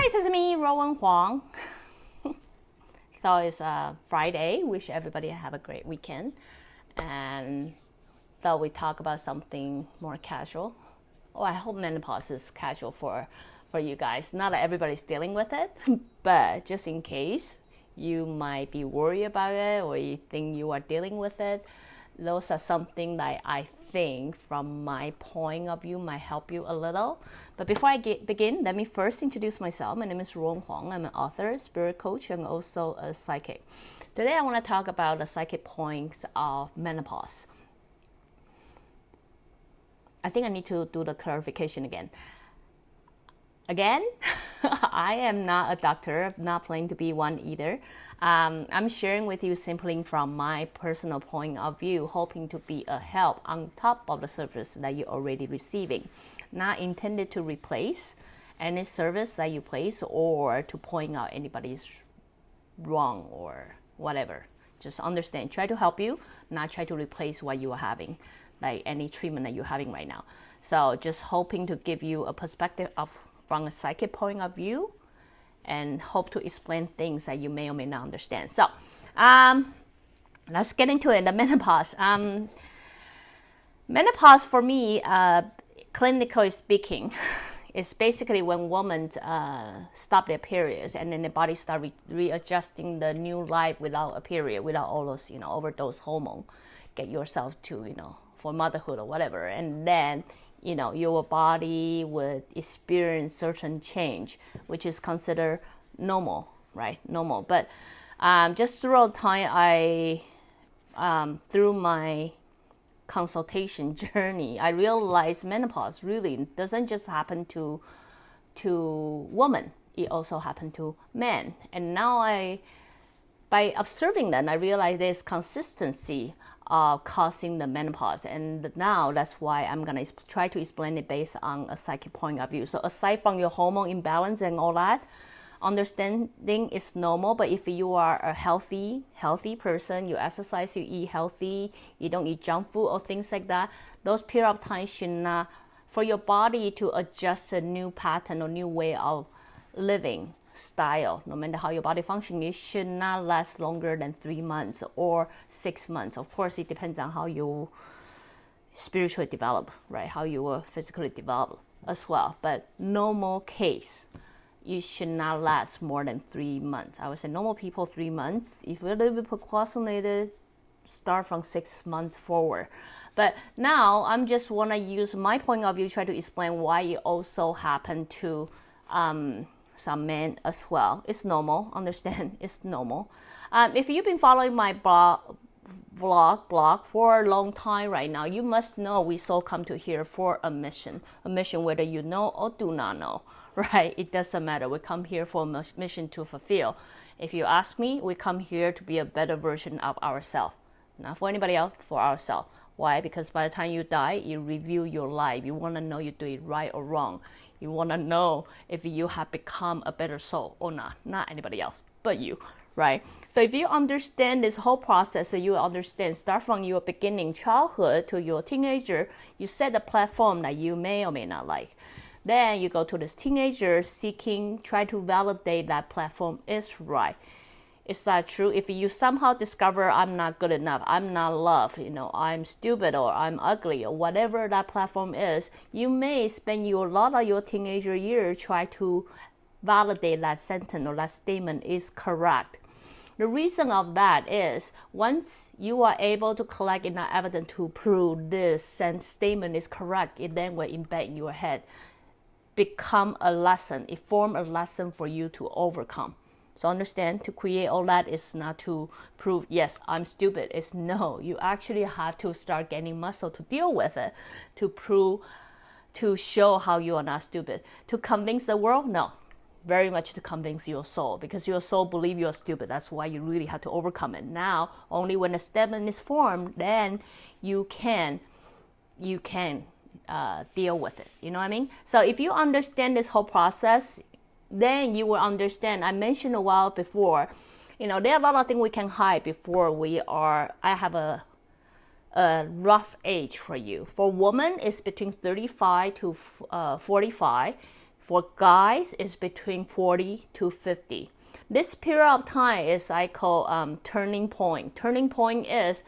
guys, it's me, Ruowen Huang. So it's Friday. Wish everybody have a great weekend. And thought we talk about something more casual. Oh, I hope menopause is casual for you guys. Not that everybody's dealing with it, but just in case you might be worried about it or you think you are dealing with it, those are something that I think from my point of view might help you a little. But before I begin, let me first introduce myself. My name is Ruowen Huang. I'm an author, spirit coach, and also a psychic. Today I want to talk about the psychic points of menopause. I think I need to do the clarification again. I am not a doctor, I'm not planning to be one either. I'm sharing with you simply from my personal point of view, hoping to be a help on top of the service that you're already receiving. Not intended to replace any service that you place or to point out anybody's wrong or whatever. Just understand, try to help you, not try to replace what you are having, like any treatment that you're having right now. So just hoping to give you a perspective from a psychic point of view and hope to explain things that you may or may not understand. So let's get into it. The menopause. Menopause for me, clinically speaking, is basically when women stop their periods and then the body start readjusting the new life without a period, without all those, overdose hormone, get yourself to, for motherhood or whatever. And then, your body would experience certain change, which is considered normal, right? Normal. But just throughout time, through my consultation journey, I realized menopause really doesn't just happen to women. It also happened to men. And now by observing that, I realized there's consistency causing the menopause, and now that's why I'm gonna try to explain it based on a psychic point of view. So aside from your hormone imbalance and all that, understanding is normal. But if you are a healthy person, you exercise, you eat healthy, you don't eat junk food or things like that, those period of time should not, for your body to adjust a new pattern or new way of living style, no matter how your body functions, it should not last longer than 3 months or 6 months. Of course, it depends on how you spiritually develop, right? How you will physically develop as well. But normal case, you should not last more than 3 months. I would say normal people 3 months. If you're a little bit procrastinated, start from 6 months forward. But now I'm just want to use my point of view, try to explain why it also happened to some men as well. It's normal. Understand, it's normal. If you've been following my blog for a long time right now, you must know we so come to here for a mission whether you know or do not know, right? It doesn't matter. We come here for a mission to fulfill. If you ask me, we come here to be a better version of ourselves, not for anybody else, for ourselves. Why? Because by the time you die, you review your life. You want to know you do it right or wrong. You want to know if you have become a better soul or not anybody else but you, right? So if you understand this whole process, so you understand, start from your beginning childhood to your teenager, you set a platform that you may or may not like. Then you go to this teenager seeking, try to validate that platform is right. Is that true? If you somehow discover I'm not good enough, I'm not loved, I'm stupid or I'm ugly or whatever that platform is, you may spend a lot of your teenager years try to validate that sentence or that statement is correct. The reason of that is once you are able to collect enough evidence to prove this statement is correct, it then will embed in your head, become a lesson. It forms a lesson for you to overcome. So understand, to create all that is not to prove, yes, I'm stupid. It's no, you actually have to start getting muscle to deal with it, to prove, to show how you are not stupid. To convince the world, no. Very much to convince your soul, because your soul believes you're stupid. That's why you really have to overcome it. Now, only when a statement is formed, then you can deal with it. You know what I mean? So if you understand this whole process, then you will understand. I mentioned a while before, there are a lot of things we can hide before I have a rough age for you. For women, it's between 35 to 45. For guys, it's between 40 to 50. This period of time is I call turning point. Turning point is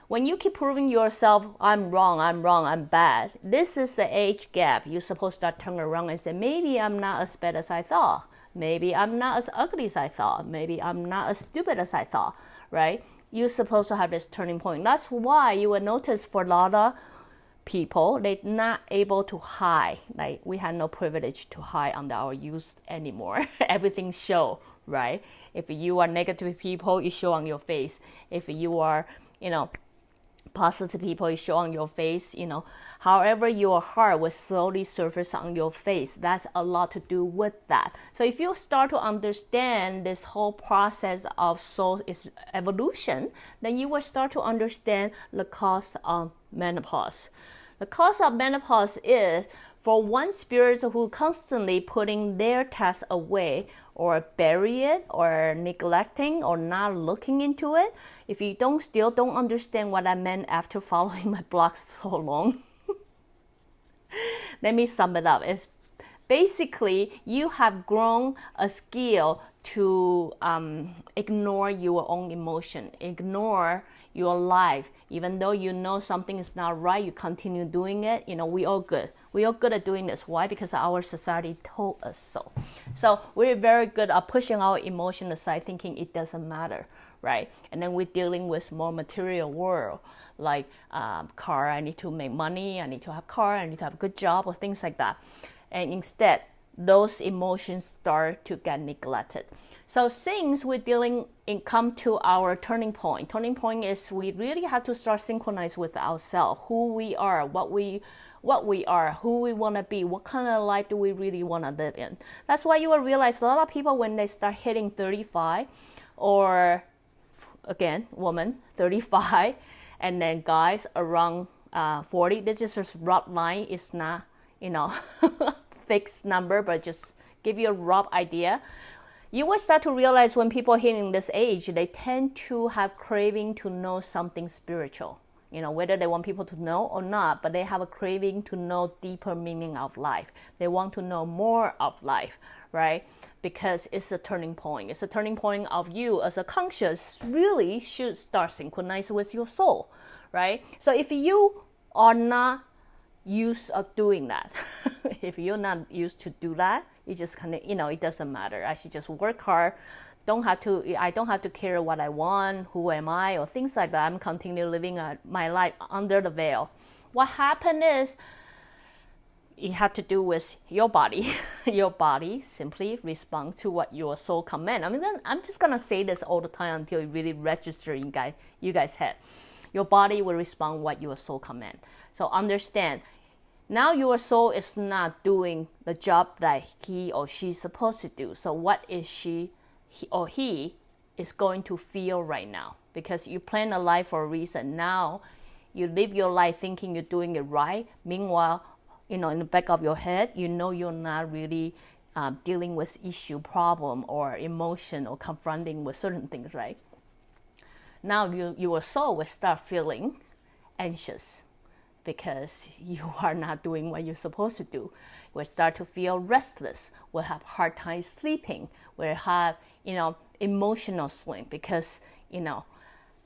when you keep proving yourself, I'm wrong, I'm bad. This is the age gap. You're supposed to turn around and say, maybe I'm not as bad as I thought. Maybe I'm not as ugly as I thought. Maybe I'm not as stupid as I thought, right? You're supposed to have this turning point. That's why you will notice for a lot of people, they're not able to hide. Like we had no privilege to hide under our youth anymore. Everything show, right? If you are negative people, it show on your face. If you are, positive people, it show on your face, However, your heart will slowly surface on your face. That's a lot to do with that. So if you start to understand this whole process of soul is evolution, then you will start to understand the cause of menopause. The cause of menopause is for one spirit who constantly putting their task away or bury it or neglecting or not looking into it. If you still don't understand what I meant after following my blogs so long, let me sum it up. It's basically you have grown a skill to ignore your own emotion, ignore your life. Even though you know something is not right, you continue doing it. We all good. We all good at doing this. Why? Because our society told us so. So we're very good at pushing our emotion aside, thinking it doesn't matter, right? And then we're dealing with more material world, like car, I need to make money, I need to have car, I need to have a good job, or things like that. And instead, those emotions start to get neglected. So since we're come to our turning point. Turning point is we really have to start synchronize with ourselves, who we are, what we are, who we want to be, what kind of life do we really want to live in. That's why you will realize a lot of people when they start hitting 35, or again, woman 35, and then guys around 40. This is just rough line. It's not, fixed number, but just give you a rough idea. You will start to realize when people hitting this age, they tend to have craving to know something spiritual. Whether they want people to know or not, but they have a craving to know deeper meaning of life. They want to know more of life, right? Because it's a turning point. It's a turning point of you as a conscious really should start synchronize with your soul, right? So if you are not used of doing that, if you're not used to do that, you just kind of, it doesn't matter. I should just work hard. I don't have to care what I want, who am I, or things like that. I'm continuing living my life under the veil. What happened is, it had to do with your body. Your body simply responds to what your soul commands. I'm just gonna say this all the time until it really registers in you guys' head. Your body will respond what your soul commands. So understand, now your soul is not doing the job that he or she is supposed to do. So what is he or he is going to feel right now? Because you plan a life for a reason. Now you live your life thinking you're doing it right. Meanwhile, in the back of your head, you're not really dealing with issue, problem, or emotion, or confronting with certain things, right? Now your soul will start feeling anxious because you are not doing what you're supposed to do. Will start to feel restless. Will have hard time sleeping. Will have emotional swing because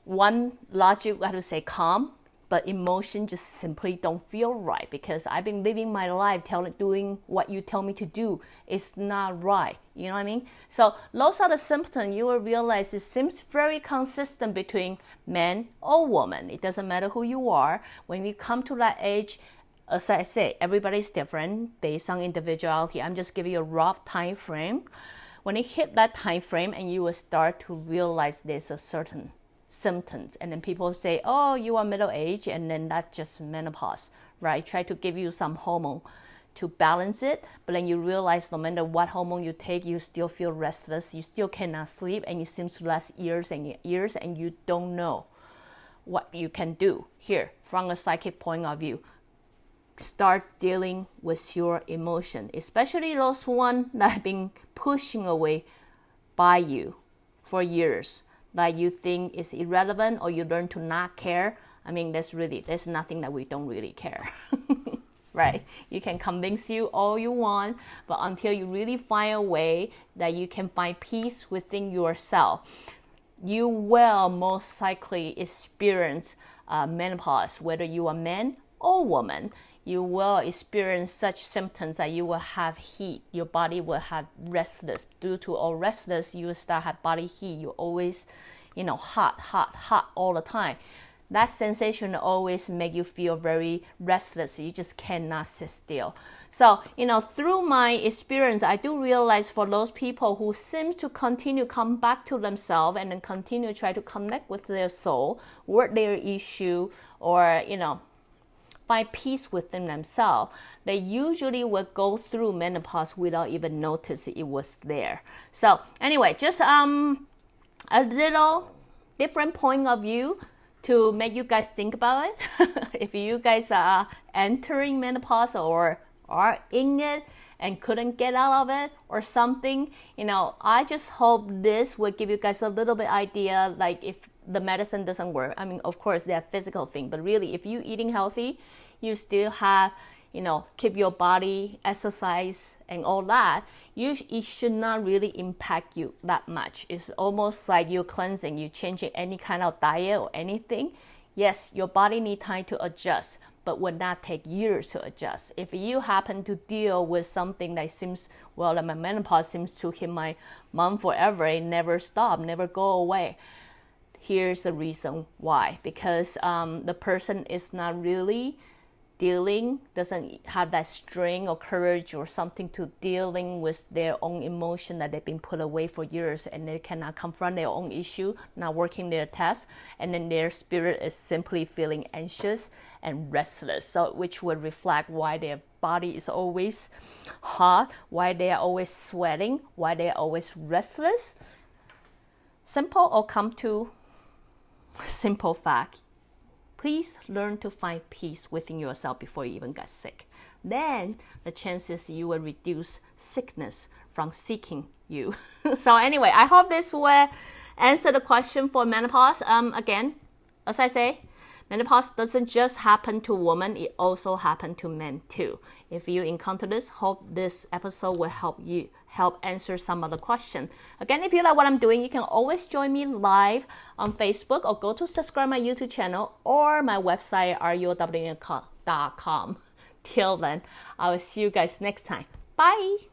one logic I have to say calm, but emotion just simply don't feel right because I've been living my life doing what you tell me to do. It's not right. You know what I mean? So those are the symptoms. You will realize it seems very consistent between man or woman. It doesn't matter who you are. When you come to that age, as I say, everybody's different based on individuality. I'm just giving you a rough time frame. When you hit that time frame, and you will start to realize there's a certain symptoms, and then people say, oh, you are middle age, and then that's just menopause, right? Try to give you some hormone to balance it, but then you realize no matter what hormone you take, you still feel restless, you still cannot sleep, and it seems to last years and years, and you don't know what you can do. Here, from a psychic point of view, start dealing with your emotion, especially those ones that have been pushing away by you for years, that you think is irrelevant, or you learn to not care. There's nothing that we don't really care. right? You can convince you all you want, but until you really find a way that you can find peace within yourself, you will most likely experience menopause, whether you are man or woman. You will experience such symptoms that you will have heat. Your body will have restless. Due to all restless, you will start have body heat. You always, hot all the time. That sensation always make you feel very restless. You just cannot sit still. So, through my experience, I do realize for those people who seem to continue come back to themselves and then continue try to connect with their soul, work their issue, or, find peace within themselves, they usually will go through menopause without even noticing it was there. So anyway, just a little different point of view to make you guys think about it. If you guys are entering menopause or are in it and couldn't get out of it or something, I just hope this will give you guys a little bit idea, like if the medicine doesn't work. I mean, of course, they're physical thing, but really, if you eating healthy, you still have, keep your body, exercise, and all that, it should not really impact you that much. It's almost like you're cleansing, you're changing any kind of diet or anything. Yes, your body needs time to adjust, but would not take years to adjust. If you happen to deal with something that seems, like my menopause seems to hit my mom forever, it never stop, never go away. Here's the reason why. Because the person is not really doesn't have that strength or courage or something to dealing with their own emotion that they've been put away for years, and they cannot confront their own issue, not working their test, and then their spirit is simply feeling anxious and restless, so which would reflect why their body is always hot, why they are always sweating, why they are always restless. Simple or come to simple fact. Please learn to find peace within yourself before you even get sick. Then the chances you will reduce sickness from seeking you. So anyway, I hope this will answer the question for menopause. Again, as I say, menopause doesn't just happen to women, it also happens to men too. If you encounter this, hope this episode will help answer some of the question. Again, if you like what I'm doing, you can always join me live on Facebook or go to subscribe my YouTube channel or my website, ruowenhuang.square.site. Till then, I will see you guys next time. Bye!